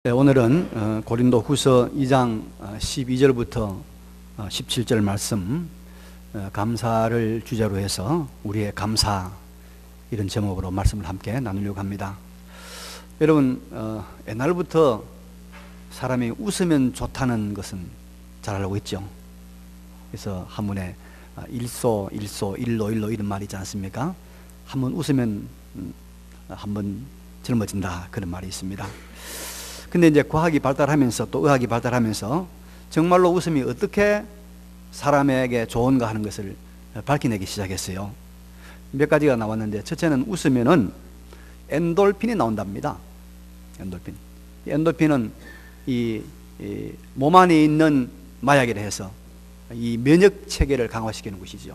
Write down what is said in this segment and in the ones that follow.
네, 오늘은 고린도 후서 2장 12절부터 17절 말씀, 감사를 주제로 해서 우리의 감사, 이런 제목으로 말씀을 함께 나누려고 합니다. 여러분, 옛날부터 사람이 웃으면 좋다는 것은 잘 알고 있죠. 그래서 한문에 일소, 일로 이런 말이 있지 않습니까? 한번 웃으면 한번 젊어진다, 그런 말이 있습니다. 근데 이제 과학이 발달하면서 또 의학이 발달하면서 정말로 웃음이 어떻게 사람에게 좋은가 하는 것을 밝혀내기 시작했어요. 몇 가지가 나왔는데, 첫째는 웃으면은 엔돌핀이 나온답니다. 엔돌핀은 이 몸 안에 있는 마약이라 해서 이 면역 체계를 강화시키는 것이죠.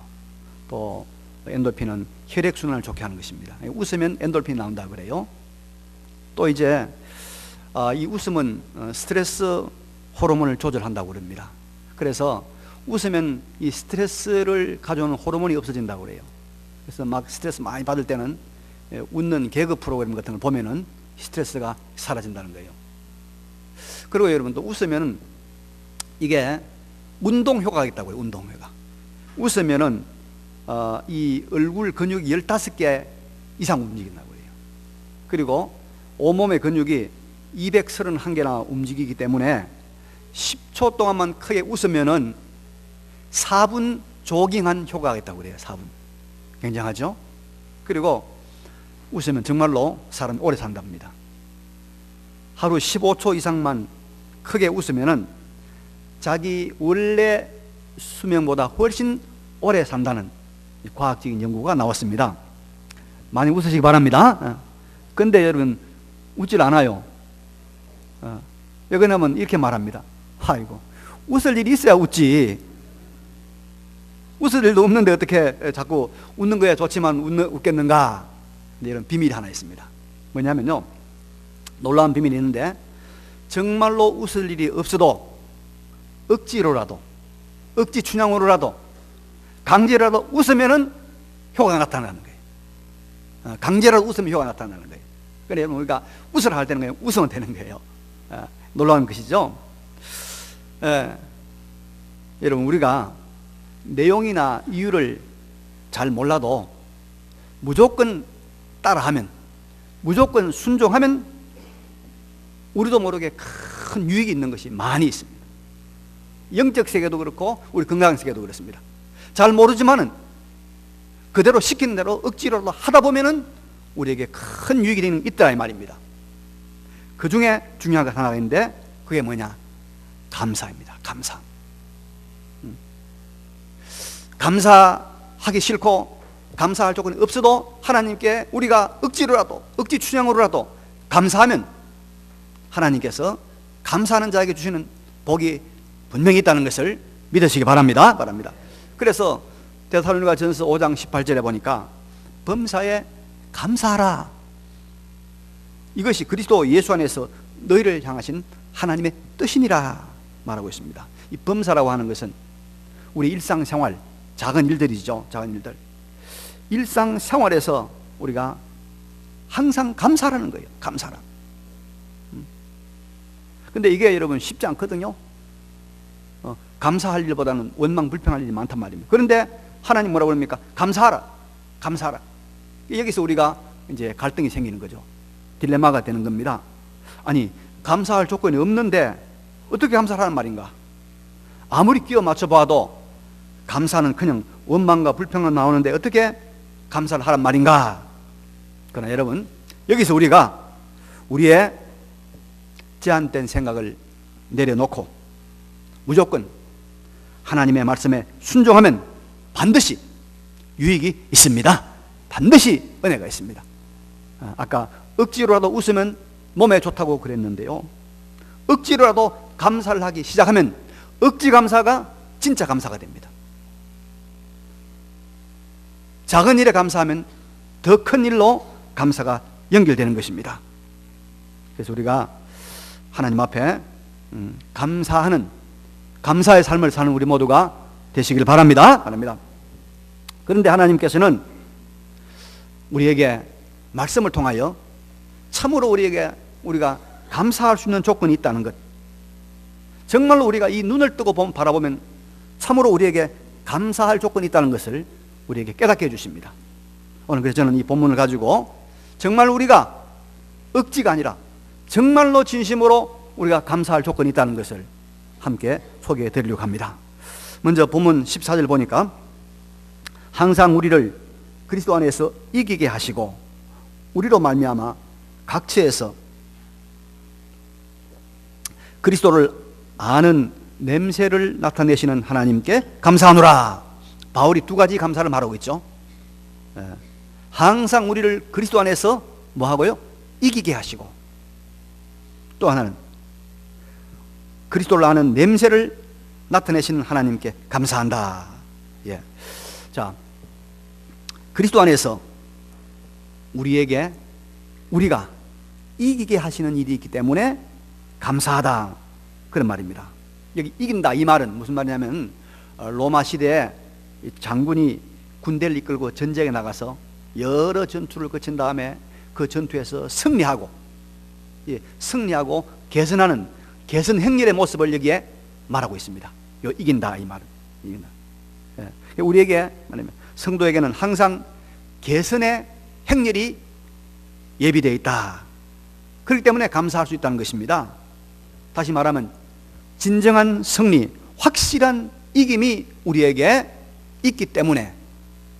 또 엔돌핀은 혈액 순환을 좋게 하는 것입니다. 웃으면 엔돌핀이 나온다 그래요. 또 이제 이 웃음은 스트레스 호르몬을 조절한다고 그럽니다. 그래서 웃으면 이 스트레스를 가져오는 호르몬이 없어진다고 그래요. 그래서 막 스트레스 많이 받을 때는 웃는 개그 프로그램 같은 걸 보면은 스트레스가 사라진다는 거예요. 그리고 여러분, 또 웃으면 이게 운동 효과가 있다고요. 운동 효과. 웃으면은 이 얼굴 근육이 15개 이상 움직인다고 해요. 그리고 온몸의 근육이 231개나 움직이기 때문에 10초 동안만 크게 웃으면은 4분 조깅한 효과가 있다고 그래요. 4분. 굉장하죠? 그리고 웃으면 정말로 사람이 오래 산답니다. 하루 15초 이상만 크게 웃으면은 자기 원래 수명보다 훨씬 오래 산다는 과학적인 연구가 나왔습니다. 많이 웃으시기 바랍니다. 근데 여러분, 웃질 않아요. 여기 나면 이렇게 말합니다. 아이고, 웃을 일이 있어야 웃지. 웃을 일도 없는데 어떻게 자꾸 웃는 거야 좋지만 웃겠는가? 이런 비밀이 하나 있습니다. 뭐냐면요, 놀라운 비밀이 있는데, 정말로 웃을 일이 없어도 억지로라도, 억지 춘향으로라도, 강제라도 웃으면은 효과가 나타나는 거예요. 강제라도 웃으면 효과가 나타나는 거예요. 그래서 우리가 웃으라 할 때는 그냥 웃으면 되는 거예요. 놀라운 것이죠. 여러분, 우리가 내용이나 이유를 잘 몰라도 무조건 따라하면, 무조건 순종하면 우리도 모르게 큰 유익이 있는 것이 많이 있습니다. 영적 세계도 그렇고 우리 건강 세계도 그렇습니다. 잘 모르지만은 그대로 시키는 대로 억지로라도 하다 보면은 우리에게 큰 유익이 되는 있다 이 말입니다. 그 중에 중요한 것 하나가 있는데, 그게 뭐냐? 감사입니다. 감사. 감사하기 싫고 감사할 조건이 없어도 하나님께 우리가 억지로라도, 억지 춘향으로라도 감사하면 하나님께서 감사하는 자에게 주시는 복이 분명히 있다는 것을 믿으시기 바랍니다. 그래서 데살로니가전서 5장 18절에 보니까 범사에 감사하라. 이것이 그리스도 예수 안에서 너희를 향하신 하나님의 뜻이니라 말하고 있습니다. 이 범사라고 하는 것은 우리 일상생활, 작은 일들이죠. 작은 일들. 일상생활에서 우리가 항상 감사하라는 거예요. 감사라. 근데 이게 여러분 쉽지 않거든요. 감사할 일보다는 원망 불평할 일이 많단 말입니다. 그런데 하나님 뭐라고 합니까? 감사하라. 감사하라. 여기서 우리가 이제 갈등이 생기는 거죠. 딜레마가 되는 겁니다. 아니, 감사할 조건이 없는데 어떻게 감사하라는 말인가? 아무리 끼워 맞춰봐도 감사는 그냥 원망과 불평만 나오는데 어떻게 감사를 하란 말인가? 그러나 여러분, 여기서 우리가 우리의 제한된 생각을 내려놓고 무조건 하나님의 말씀에 순종하면 반드시 유익이 있습니다. 반드시 은혜가 있습니다. 아까 억지로라도 웃으면 몸에 좋다고 그랬는데요, 억지로라도 감사를 하기 시작하면 억지 감사가 진짜 감사가 됩니다. 작은 일에 감사하면 더 큰 일로 감사가 연결되는 것입니다. 그래서 우리가 하나님 앞에 감사하는, 감사의 삶을 사는 우리 모두가 되시길 바랍니다. 그런데 하나님께서는 우리에게 말씀을 통하여 참으로 우리가 감사할 수 있는 조건이 있다는 것, 정말로 우리가 이 눈을 뜨고 바라보면 참으로 우리에게 감사할 조건이 있다는 것을 우리에게 깨닫게 해주십니다. 오늘 그래서 저는 이 본문을 가지고 정말 우리가 억지가 아니라 정말로 진심으로 우리가 감사할 조건이 있다는 것을 함께 소개해 드리려고 합니다. 먼저 본문 14절 보니까 항상 우리를 그리스도 안에서 이기게 하시고 우리로 말미암아 각처에서 그리스도를 아는 냄새를 나타내시는 하나님께 감사하노라. 바울이 두 가지 감사를 말하고 있죠. 항상 우리를 그리스도 안에서 뭐 하고요? 이기게 하시고, 또 하나는 그리스도를 아는 냄새를 나타내시는 하나님께 감사한다. 예. 자, 그리스도 안에서 우리가 이기게 하시는 일이 있기 때문에 감사하다, 그런 말입니다. 여기 이긴다 이 말은 무슨 말이냐면, 로마 시대에 장군이 군대를 이끌고 전쟁에 나가서 여러 전투를 거친 다음에 그 전투에서 승리하고 개선하는 개선 행렬의 모습을 여기에 말하고 있습니다. 요 이긴다 이 말은 이긴다. 예. 우리에게 말하면 성도에게는 항상 개선의 행렬이 예비되어 있다. 그렇기 때문에 감사할 수 있다는 것입니다. 다시 말하면 진정한 승리, 확실한 이김이 우리에게 있기 때문에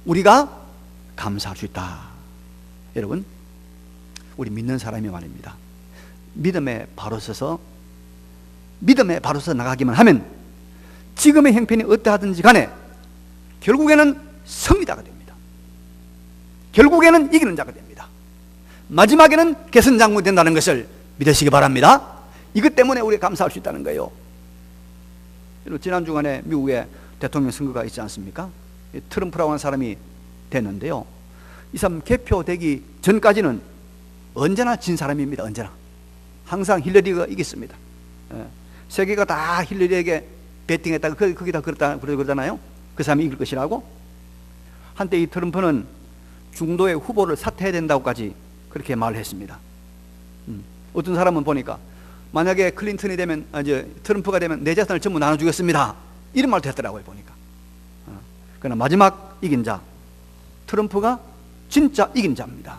우리가 감사할 수 있다. 여러분, 우리 믿는 사람이 말입니다, 믿음에 바로 서서 나가기만 하면 지금의 형편이 어떠하든지 간에 결국에는 승리자가 됩니다. 결국에는 이기는 자가 됩니다. 마지막에는 개선장군이 된다는 것을 믿으시기 바랍니다. 이것 때문에 우리가 감사할 수 있다는 거예요. 지난 주간에 미국에 대통령 선거가 있지 않습니까? 트럼프라고 하는 사람이 됐는데요, 이 사람 개표되기 전까지는 언제나 진 사람입니다. 언제나 항상 힐러리가 이겼습니다. 세계가 다 힐러리에게 베팅했다가 거기다 그러잖아요. 그 사람이 이길 것이라고. 한때 이 트럼프는 중도의 후보를 사퇴해야 된다고까지 그렇게 말을 했습니다. 어떤 사람은 보니까 만약에 클린턴이 되면, 트럼프가 되면 내 재산을 전부 나눠주겠습니다, 이런 말도 했더라고요. 보니까. 그러나 마지막 이긴 자, 트럼프가 진짜 이긴 자입니다.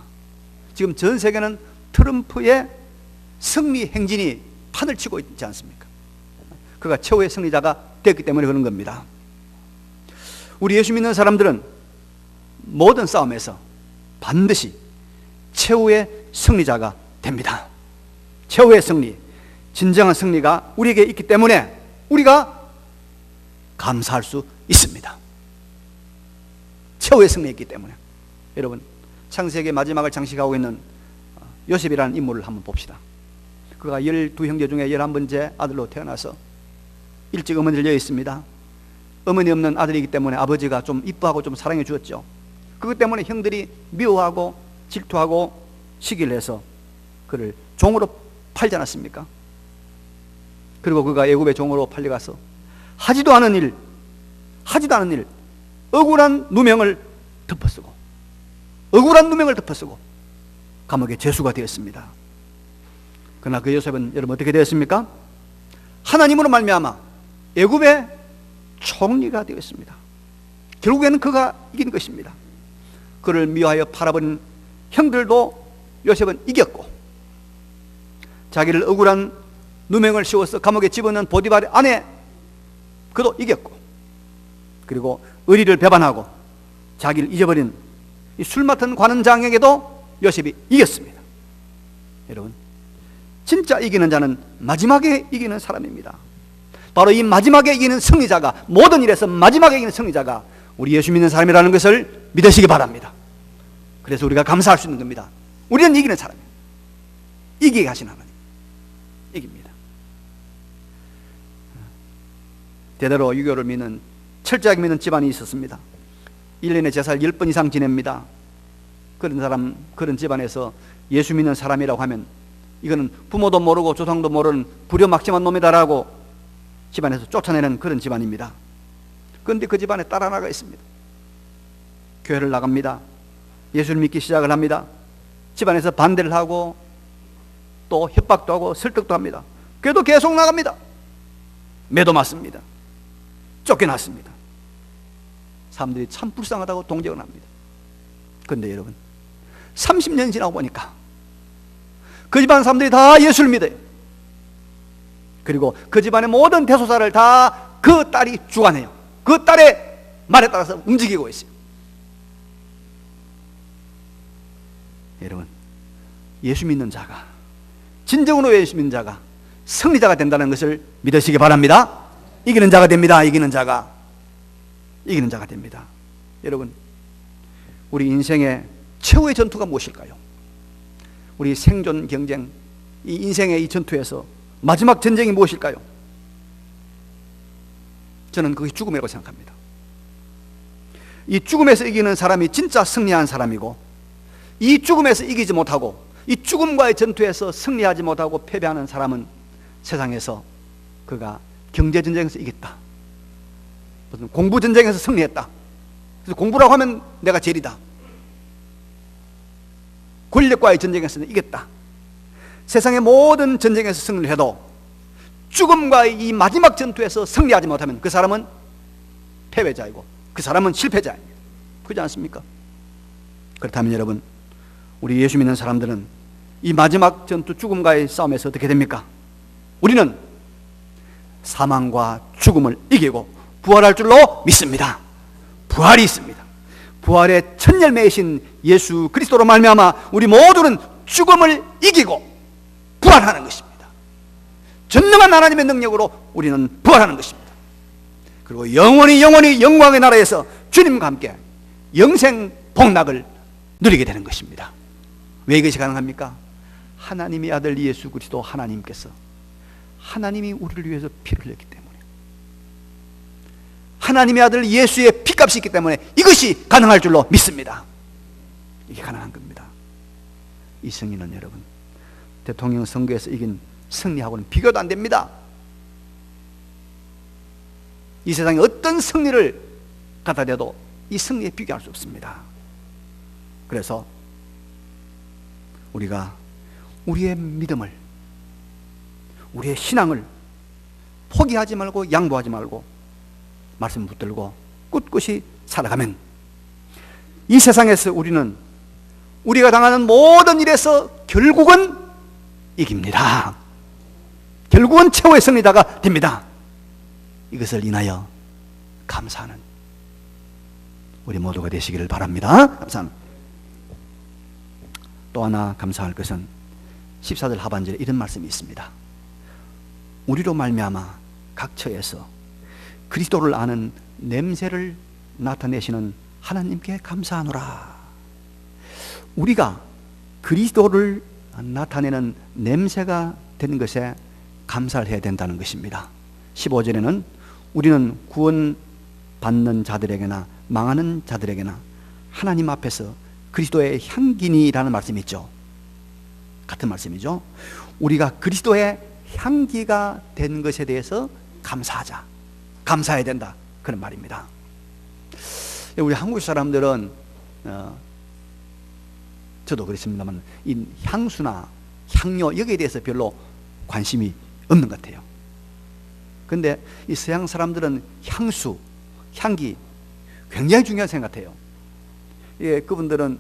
지금 전 세계는 트럼프의 승리 행진이 판을 치고 있지 않습니까? 그가 최후의 승리자가 됐기 때문에 그런 겁니다. 우리 예수 믿는 사람들은 모든 싸움에서 반드시 최후의 승리자가 됩니다. 최후의 승리, 진정한 승리가 우리에게 있기 때문에 우리가 감사할 수 있습니다. 최후의 승리였기 때문에. 여러분, 창세기의 마지막을 장식하고 있는 요셉이라는 인물을 한번 봅시다. 그가 12형제 중에 11번째 아들로 태어나서 일찍 어머니를 여의 있습니다. 어머니 없는 아들이기 때문에 아버지가 좀 이뻐하고 좀 사랑해 주었죠. 그것 때문에 형들이 미워하고 질투하고 시기를 해서 그를 종으로 팔지 않았습니까? 그리고 그가 애굽의 종으로 팔려가서 하지도 않은 일, 억울한 누명을 덮어쓰고 감옥의 죄수가 되었습니다. 그러나 그 요셉은 여러분 어떻게 되었습니까? 하나님으로 말미암아 애굽의 총리가 되었습니다. 결국에는 그가 이긴 것입니다. 그를 미워하여 팔아버린 형들도 요셉은 이겼고, 자기를 억울한 누명을 씌워서 감옥에 집어넣은 보디발의 아내, 그도 이겼고, 그리고 의리를 배반하고 자기를 잊어버린 이 술 맡은 관원장에게도 요셉이 이겼습니다. 여러분, 진짜 이기는 자는 마지막에 이기는 사람입니다. 바로 이 마지막에 이기는 승리자가, 모든 일에서 마지막에 이기는 승리자가 우리 예수 믿는 사람이라는 것을 믿으시기 바랍니다. 그래서 우리가 감사할 수 있는 겁니다. 우리는 이기는 사람이에요. 이기게 하신 하나님, 이깁니다. 대대로 유교를 믿는, 철저하게 믿는 집안이 있었습니다. 1년에 제사를 10번 이상 지냅니다. 그런 집안에서 예수 믿는 사람이라고 하면 이거는 부모도 모르고 조상도 모르는 부려막심한 놈이다라고 집안에서 쫓아내는 그런 집안입니다. 그런데 그 집안에 딸 하나가 있습니다. 교회를 나갑니다. 예수를 믿기 시작을 합니다. 집안에서 반대를 하고 또 협박도 하고 설득도 합니다. 그래도 계속 나갑니다. 매도 맞습니다. 쫓겨났습니다. 사람들이 참 불쌍하다고 동정을 합니다. 그런데 여러분, 30년 지나고 보니까 그 집안 사람들이 다 예수를 믿어요. 그리고 그 집안의 모든 대소사를 다 그 딸이 주관해요. 그 딸의 말에 따라서 움직이고 있어요. 여러분, 예수 믿는 자가, 진정으로 예수 믿는 자가 승리자가 된다는 것을 믿으시기 바랍니다. 이기는 자가 됩니다. 이기는 자가 됩니다. 여러분, 우리 인생의 최후의 전투가 무엇일까요? 우리 생존 경쟁, 이 인생의 이 전투에서 마지막 전쟁이 무엇일까요? 저는 그게 죽음이라고 생각합니다. 이 죽음에서 이기는 사람이 진짜 승리한 사람이고, 이 죽음에서 이기지 못하고 이 죽음과의 전투에서 승리하지 못하고 패배하는 사람은 세상에서 그가 경제전쟁에서 이겼다, 무슨 공부전쟁에서 승리했다, 그래서 공부라고 하면 내가 제일이다, 권력과의 전쟁에서는 이겼다, 세상의 모든 전쟁에서 승리를 해도 죽음과의 이 마지막 전투에서 승리하지 못하면 그 사람은 패배자이고 그 사람은 실패자입니다. 그렇지 않습니까? 그렇다면 여러분, 우리 예수 믿는 사람들은 이 마지막 전투 죽음과의 싸움에서 어떻게 됩니까? 우리는 사망과 죽음을 이기고 부활할 줄로 믿습니다. 부활이 있습니다. 부활의 첫 열매이신 예수 그리스도로 말미암아 우리 모두는 죽음을 이기고 부활하는 것입니다. 전능한 하나님의 능력으로 우리는 부활하는 것입니다. 그리고 영원히 영광의 나라에서 주님과 함께 영생 복락을 누리게 되는 것입니다. 왜 이것이 가능합니까? 하나님의 아들 예수 그리스도 하나님께서, 하나님이 우리를 위해서 피를 흘렸기 때문에, 하나님의 아들 예수의 피값이 있기 때문에 이것이 가능할 줄로 믿습니다. 이게 가능한 겁니다. 이 승리는 여러분, 대통령 선거에서 이긴 승리하고는 비교도 안 됩니다. 이 세상에 어떤 승리를 갖다 대도 이 승리에 비교할 수 없습니다. 그래서 우리가 우리의 믿음을, 우리의 신앙을 포기하지 말고 양보하지 말고 말씀 붙들고 꿋꿋이 살아가면 이 세상에서 우리는 우리가 당하는 모든 일에서 결국은 이깁니다. 결국은 최후의 승리자가 됩니다. 이것을 인하여 감사하는 우리 모두가 되시기를 바랍니다. 감사합니다. 또 하나 감사할 것은 14절 하반절에 이런 말씀이 있습니다. 우리로 말미암아 각 처에서 그리스도를 아는 냄새를 나타내시는 하나님께 감사하노라. 우리가 그리스도를 나타내는 냄새가 되는 것에 감사를 해야 된다는 것입니다. 15절에는 우리는 구원받는 자들에게나 망하는 자들에게나 하나님 앞에서 그리스도의 향기니라는 말씀이 있죠. 같은 말씀이죠. 우리가 그리스도의 향기가 된 것에 대해서 감사하자, 감사해야 된다, 그런 말입니다. 우리 한국 사람들은 저도 그렇습니다만 이 향수나 향료 여기에 대해서 별로 관심이 없는 것 같아요. 그런데 이 서양 사람들은 향수, 향기 굉장히 중요하게 생각해요. 예, 그분들은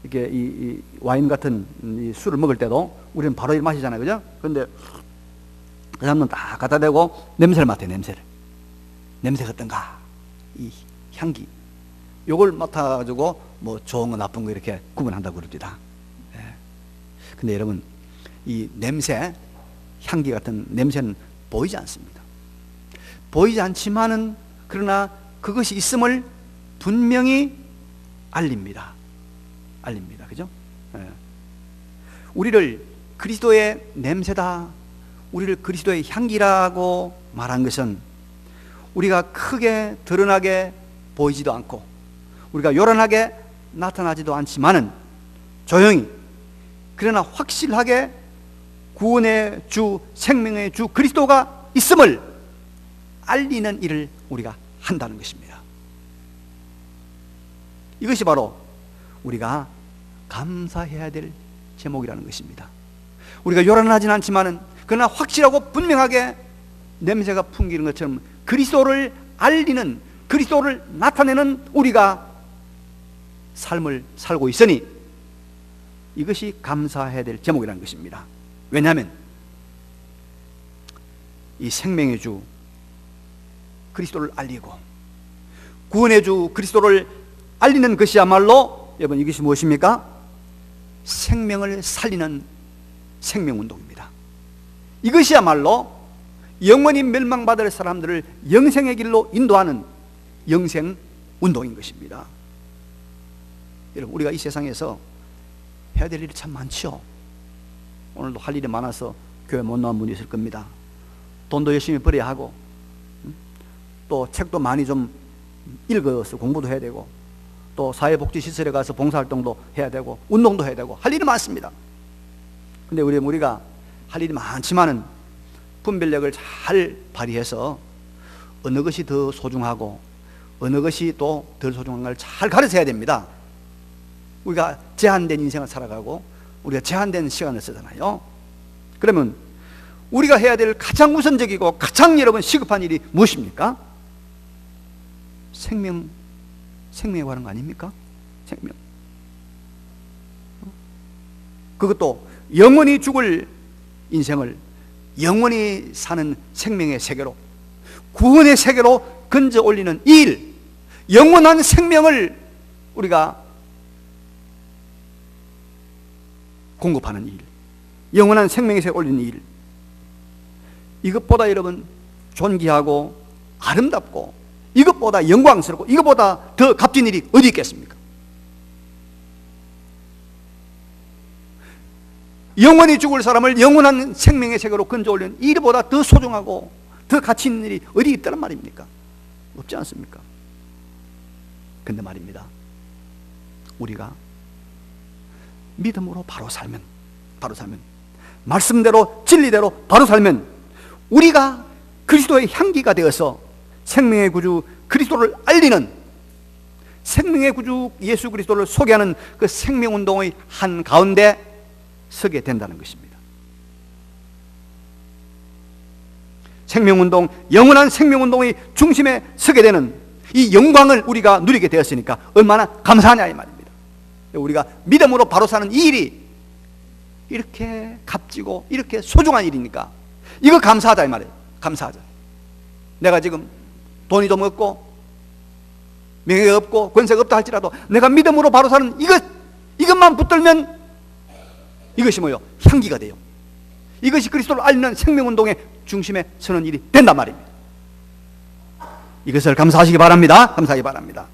이렇게 이 와인 같은 이 술을 먹을 때도 우리는 바로 마시잖아요, 그죠? 그런데 그 사람은 다 갖다 대고 냄새를 맡아요. 냄새가 어떤가? 이 향기, 요걸 맡아가지고 뭐 좋은 거 나쁜 거 이렇게 구분한다고 그럽니다. 예. 근데 여러분, 이 냄새, 향기 같은 냄새는 보이지 않습니다. 보이지 않지만은 그러나 그것이 있음을 분명히 알립니다. 그죠? 예. 우리를 그리스도의 냄새다, 우리를 그리스도의 향기라고 말한 것은 우리가 크게 드러나게 보이지도 않고 우리가 요란하게 나타나지도 않지만은 조용히, 그러나 확실하게 구원의 주, 생명의 주 그리스도가 있음을 알리는 일을 우리가 한다는 것입니다. 이것이 바로 우리가 감사해야 될 제목이라는 것입니다. 우리가 요란하진 않지만은 그러나 확실하고 분명하게 냄새가 풍기는 것처럼 그리스도를 알리는, 그리스도를 나타내는 우리가 삶을 살고 있으니 이것이 감사해야 될 제목이라는 것입니다. 왜냐하면 이 생명의 주 그리스도를 알리고 구원의 주 그리스도를 알리는 것이야말로 여러분 이것이 무엇입니까? 생명을 살리는 생명운동입니다. 이것이야말로 영원히 멸망받을 사람들을 영생의 길로 인도하는 영생운동인 것입니다. 여러분 우리가 이 세상에서 해야 될 일이 참 많죠. 오늘도 할 일이 많아서 교회 못 나온 분이 있을 겁니다. 돈도 열심히 벌어야 하고 또 책도 많이 좀 읽어서 공부도 해야 되고 또 사회복지시설에 가서 봉사활동도 해야 되고 운동도 해야 되고 할 일이 많습니다. 근데 우리가 할 일이 많지만은 분별력을 잘 발휘해서 어느 것이 더 소중하고 어느 것이 또 덜 소중한 걸 잘 가르쳐야 됩니다. 우리가 제한된 인생을 살아가고 우리가 제한된 시간을 쓰잖아요. 그러면 우리가 해야 될 가장 우선적이고 가장 여러분 시급한 일이 무엇입니까? 생명에 관한 거 아닙니까? 생명. 그것도 영원히 죽을 인생을 영원히 사는 생명의 세계로, 구원의 세계로 건져 올리는 이 일, 영원한 생명을 우리가 공급하는 일, 영원한 생명의 세계에 올리는 일, 이것보다 여러분 존귀하고 아름답고 이것보다 영광스럽고 이것보다 더 값진 일이 어디 있겠습니까? 영원히 죽을 사람을 영원한 생명의 세계로 건져 올리는 일보다 더 소중하고 더 가치 있는 일이 어디 있다는 말입니까? 없지 않습니까? 근데 말입니다, 우리가 믿음으로 바로 살면 말씀대로 진리대로 바로 살면 우리가 그리스도의 향기가 되어서 생명의 구주 그리스도를 알리는, 생명의 구주 예수 그리스도를 소개하는 그 생명운동의 한가운데 서게 된다는 것입니다. 생명운동, 영원한 생명운동의 중심에 서게 되는 이 영광을 우리가 누리게 되었으니까 얼마나 감사하냐 이 말입니다. 우리가 믿음으로 바로 사는 이 일이 이렇게 값지고 이렇게 소중한 일이니까 이거 감사하자 이 말이에요. 감사하자. 내가 지금 돈이 좀 없고 명예가 없고 권세가 없다 할지라도 내가 믿음으로 바로 사는 이것만 붙들면 이것이 뭐요? 향기가 돼요. 이것이 그리스도를 알리는 생명운동의 중심에 서는 일이 된단 말입니다. 이것을 감사하시기 바랍니다. 감사하기 바랍니다.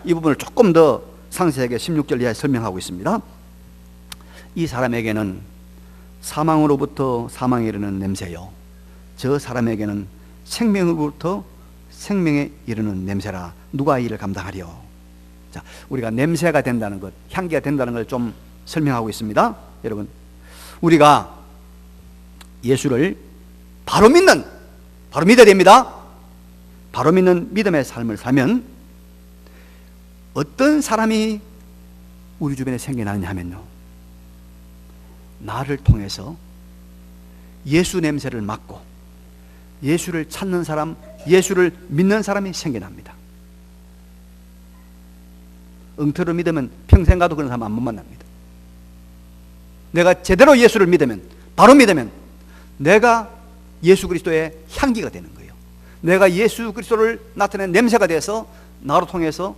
이 부분을 조금 더 상세하게 16절 이하에 설명하고 있습니다. 이 사람에게는 사망으로부터 사망에 이르는 냄새요, 저 사람에게는 생명으로부터 생명에 이르는 냄새라. 누가 이 일을 감당하리요? 자, 우리가 냄새가 된다는 것, 향기가 된다는 걸 좀 설명하고 있습니다. 여러분, 우리가 예수를 바로 믿어야 됩니다. 바로 믿는 믿음의 삶을 살면 어떤 사람이 우리 주변에 생겨나느냐 하면요, 나를 통해서 예수 냄새를 맡고 예수를 찾는 사람, 예수를 믿는 사람이 생겨납니다. 엉터로 믿으면 평생 가도 그런 사람 못 만납니다. 내가 제대로 예수를 믿으면, 바로 믿으면 내가 예수 그리스도의 향기가 되는 거예요. 내가 예수 그리스도를 나타내는 냄새가 돼서 나로 통해서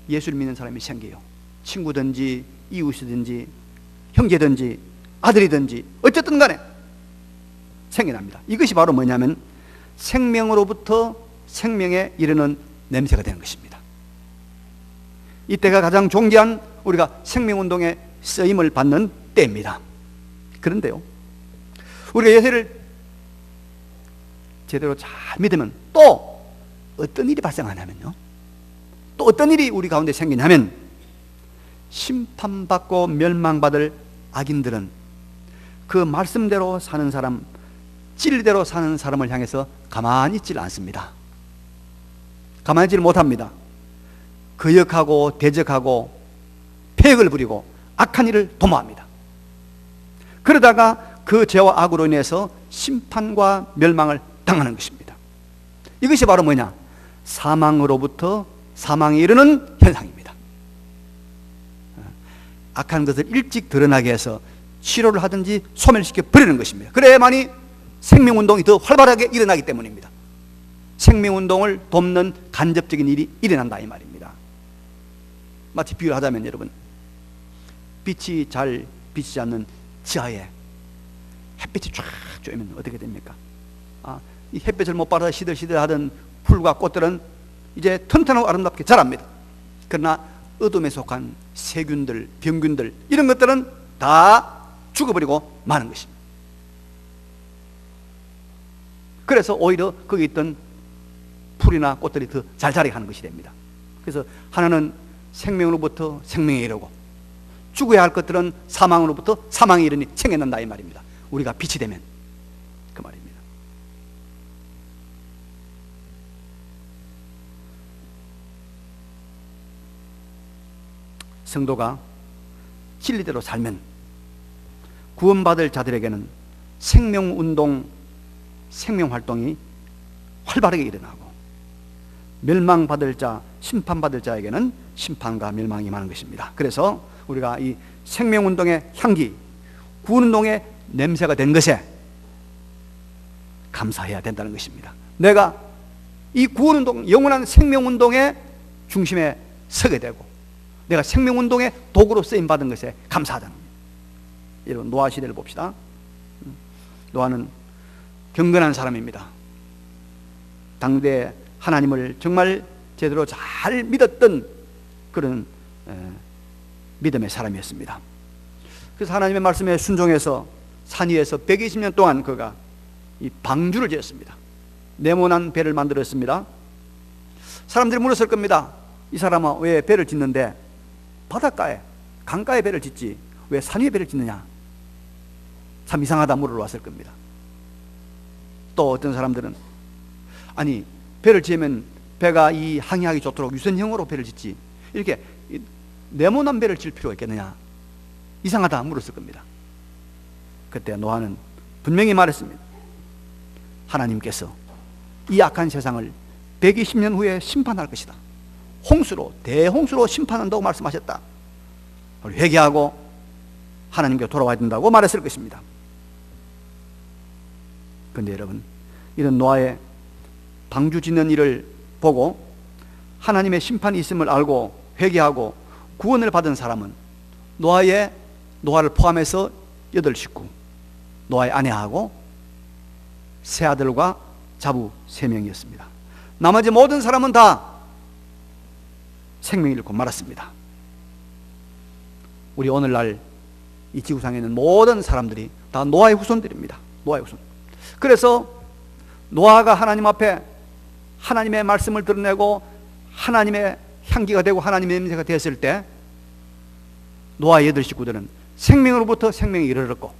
예수를 믿는 사람이 생겨요. 친구든지 이웃이든지 형제든지 아들이든지 어쨌든 간에 생겨납니다. 이것이 바로 뭐냐면 생명으로부터 생명에 이르는 냄새가 되는 것입니다. 이때가 가장 존귀한 우리가 생명운동에 쓰임을 받는 때입니다. 그런데요, 우리가 예수를 제대로 잘 믿으면 또 어떤 일이 발생하냐면요, 또 어떤 일이 우리 가운데 생기냐면 심판받고 멸망받을 악인들은 그 말씀대로 사는 사람, 진리대로 사는 사람을 향해서 가만히 있질 않습니다. 가만히 있지를 못합니다. 거역하고 대적하고 폐역을 부리고 악한 일을 도모합니다. 그러다가 그 죄와 악으로 인해서 심판과 멸망을 당하는 것입니다. 이것이 바로 뭐냐? 사망으로부터 사망에 이르는 현상입니다. 악한 것을 일찍 드러나게 해서 치료를 하든지 소멸시켜 버리는 것입니다. 그래야만이 생명운동이 더 활발하게 일어나기 때문입니다. 생명운동을 돕는 간접적인 일이 일어난다 이 말입니다. 마치 비유를 하자면 여러분, 빛이 잘 비치지 않는 지하에 햇빛이 쫙 쬐면 어떻게 됩니까? 이 햇빛을 못 받아 시들시들하던 풀과 꽃들은 이제 튼튼하고 아름답게 자랍니다. 그러나 어둠에 속한 세균들, 병균들 이런 것들은 다 죽어버리고 마는 것입니다. 그래서 오히려 거기 있던 풀이나 꽃들이 더 잘 자라게 하는 것이 됩니다. 그래서 하나는 생명으로부터 생명에 이르고 죽어야 할 것들은 사망으로부터 사망에 이르니 생겨난다 이 말입니다. 우리가 빛이 되면 그 말입니다. 성도가 진리대로 살면 구원받을 자들에게는 생명운동, 생명활동이 활발하게 일어나고, 멸망받을 자, 심판받을 자에게는 심판과 멸망이 임하는 것입니다. 그래서 우리가 이 생명운동의 향기, 구원운동의 냄새가 된 것에 감사해야 된다는 것입니다. 내가 이 구원운동, 영원한 생명운동의 중심에 서게 되고 내가 생명운동의 도구로 쓰임받은 것에 감사하다는 겁니다. 여러분, 노아 시대를 봅시다. 노아는 경건한 사람입니다. 당대 하나님을 정말 제대로 잘 믿었던 그런 믿음의 사람이었습니다. 그래서 하나님의 말씀에 순종해서 산 위에서 120년 동안 그가 이 방주를 지었습니다. 네모난 배를 만들었습니다. 사람들이 물었을 겁니다. 이 사람은 왜 배를 짓는데 바닷가에, 강가에 배를 짓지 왜 산 위에 배를 짓느냐? 참 이상하다 물으러 왔을 겁니다. 또 어떤 사람들은 아니, 배를 지으면 배가 이 항해하기 좋도록 유선형으로 배를 짓지 이렇게 네모난 배를 질 필요가 있겠느냐? 이상하다 물었을 겁니다. 그때 노아는 분명히 말했습니다. 하나님께서 이 악한 세상을 120년 후에 심판할 것이다. 홍수로, 대홍수로 심판한다고 말씀하셨다. 회개하고 하나님께 돌아와야 된다고 말했을 것입니다. 그런데 여러분, 이런 노아의 방주 짓는 일을 보고 하나님의 심판이 있음을 알고 회개하고 구원을 받은 사람은 노아를 포함해서 8식구, 노아의 아내하고 세 아들과 자부 3명이었습니다. 나머지 모든 사람은 다 생명을 잃고 말았습니다. 우리 오늘날 이 지구상에 있는 모든 사람들이 다 노아의 후손들입니다. 노아의 후손. 그래서 노아가 하나님 앞에 하나님의 말씀을 드러내고 하나님의 향기가 되고 하나님의 냄새가 되었을 때 노아의 8식구들은 생명으로부터 생명에 이르렀고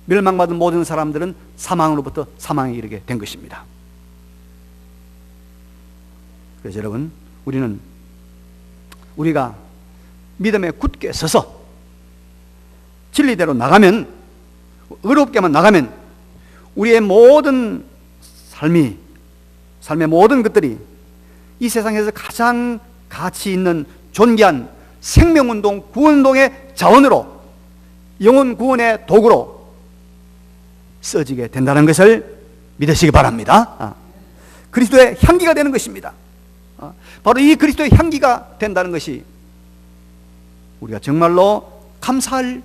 멸망받은 모든 사람들은 사망으로부터 사망에 이르게 된 것입니다. 그래서 여러분, 우리가 믿음에 굳게 서서 진리대로 나가면, 의롭게만 나가면 우리의 모든 삶의 모든 것들이 이 세상에서 가장 가치 있는 존귀한 생명운동, 구원운동의 자원으로, 영혼 구원의 도구로 써지게 된다는 것을 믿으시기 바랍니다. 그리스도의 향기가 되는 것입니다. 바로 이 그리스도의 향기가 된다는 것이 우리가 정말로 감사할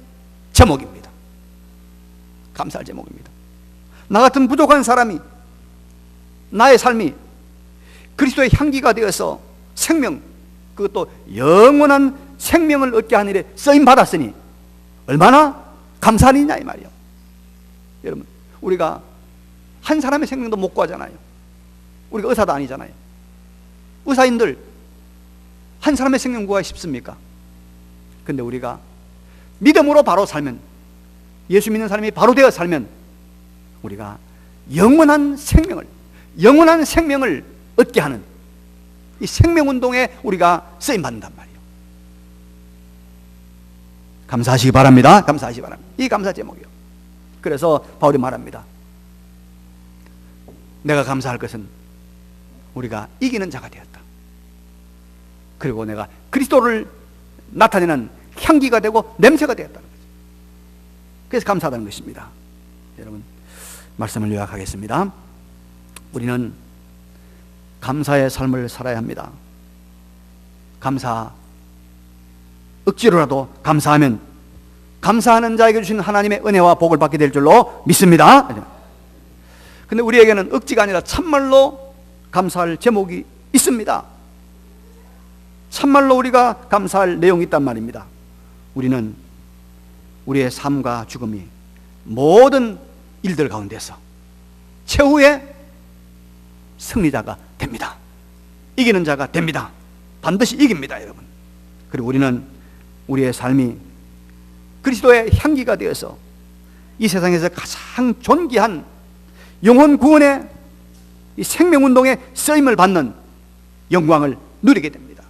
제목입니다. 감사할 제목입니다. 나 같은 부족한 사람이, 나의 삶이 그리스도의 향기가 되어서 생명, 그것도 영원한 생명을 얻게 하는 일에 쓰임받았으니 얼마나 감사한 일이냐 이 말이에요. 여러분, 우리가 한 사람의 생명도 못 구하잖아요. 우리가 의사도 아니잖아요. 의사인들 한 사람의 생명 구하기 쉽습니까? 근데 우리가 믿음으로 바로 살면, 예수 믿는 사람이 바로 되어 살면 우리가 영원한 생명을 얻게 하는 이 생명운동에 우리가 쓰임받는단 말이에요. 감사하시기 바랍니다. 감사하시기 바랍니다. 이 감사 제목이요. 그래서 바울이 말합니다. 내가 감사할 것은 우리가 이기는 자가 되었다. 그리고 내가 그리스도를 나타내는 향기가 되고 냄새가 되었다는 거죠. 그래서 감사하다는 것입니다. 여러분, 말씀을 요약하겠습니다. 우리는 감사의 삶을 살아야 합니다. 억지로라도 감사하면 감사하는 자에게 주신 하나님의 은혜와 복을 받게 될 줄로 믿습니다. 근데 우리에게는 억지가 아니라 참말로 감사할 제목이 있습니다. 참말로 우리가 감사할 내용이 있단 말입니다. 우리는 우리의 삶과 죽음이 모든 일들 가운데서 최후의 승리자가 됩니다. 이기는 자가 됩니다. 반드시 이깁니다, 여러분. 그리고 우리는 우리의 삶이 그리스도의 향기가 되어서 이 세상에서 가장 존귀한 영혼 구원의 이 생명운동에 쓰임을 받는 영광을 누리게 됩니다.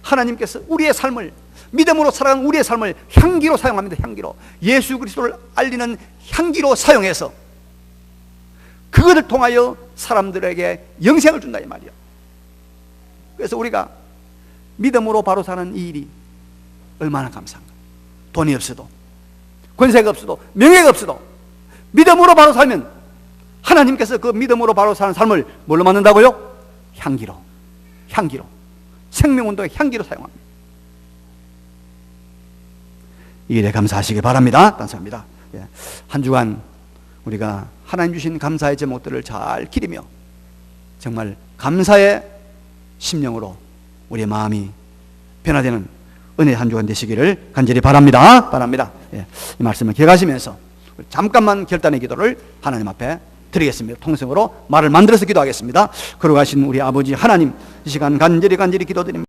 하나님께서 우리의 삶을, 믿음으로 살아가는 우리의 삶을 향기로 사용합니다. 향기로, 예수 그리스도를 알리는 향기로 사용해서 그것을 통하여 사람들에게 영생을 준다 이 말이야. 그래서 우리가 믿음으로 바로 사는 이 일이 얼마나 감사한가. 돈이 없어도, 권세가 없어도, 명예가 없어도 믿음으로 바로 살면 하나님께서 그 믿음으로 바로 사는 삶을 뭘로 만든다고요? 향기로, 생명운동의 향기로 사용합니다. 이 일에 감사하시기 바랍니다. 감사합니다. 한 주간 우리가 하나님 주신 감사의 제목들을 잘 기리며 정말 감사의 심령으로 우리의 마음이 변화되는 은혜의 한 주간 되시기를 간절히 바랍니다. 이 말씀을 기억하시면서 잠깐만 결단의 기도를 하나님 앞에 드리겠습니다. 통성으로 말을 만들어서 기도하겠습니다. 걸어가신 우리 아버지 하나님, 이 시간 간절히 기도드립니다.